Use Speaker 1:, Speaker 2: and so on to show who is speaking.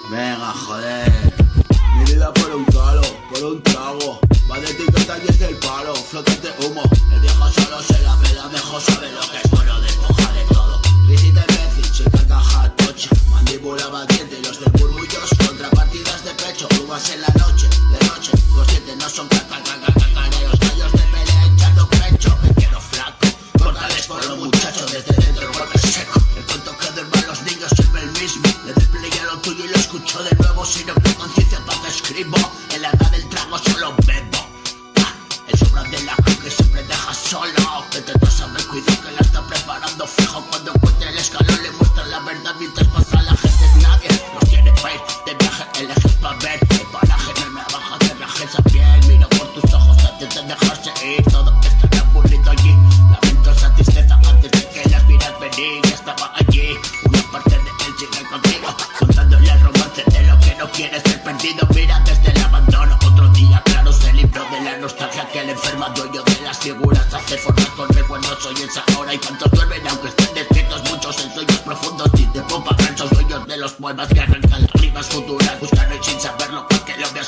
Speaker 1: Venga, joder. Mi vida por un talo, por un trago. Va de etiqueta y es del palo, flotante humo. El viejo solo se la pela, mejor sabe lo que es bueno, despoja de todo. Crisis de imbécil, se caja tocha. Mandíbula batiente y los de murmullos. Contrapartidas de pecho, uvas en la noche, de noche. Conscientes no son cacareos. Gallos de pelea echando pecho. Me quiero flaco, cortales por los muchachos. Desde dentro el golpe seco. El cuento que duerman los niños siempre el mismo. Le despliegué a lo tuyo y lo escucho de nuevo. Si no tengo conciencia para que escribo. En la edad del trago solo bebo. El sobra de la cruz que siempre deja solo. Que te saber cuidado que la está preparando fijo. Cuando encuentre el escalón le muestra la verdad mientras pasa la gente. Nadie los quiere ver. De viaje elegido para ver. El paraje no me baja de viaje esa piel. Miro por tus ojos antes de dejarse ir. Todo está aburrido allí. Lamento esa tristeza antes de que las miras venir. Ya estaba allí. Una parte de él sigue contigo. Contándole el romance de lo que no quieres ser perdido. Mira desde el abandono. Otro día claro se libró de la nostalgia que el enferma dueño de las figuras hace formas con recuerdos hoy es ahora. Y cuantos duermen aunque estén despiertos, muchos en sueños profundos y de popa cansos dueños de los poemas que arrancan las rimas futuras. Buscan hoy sin saberlo porque lo veas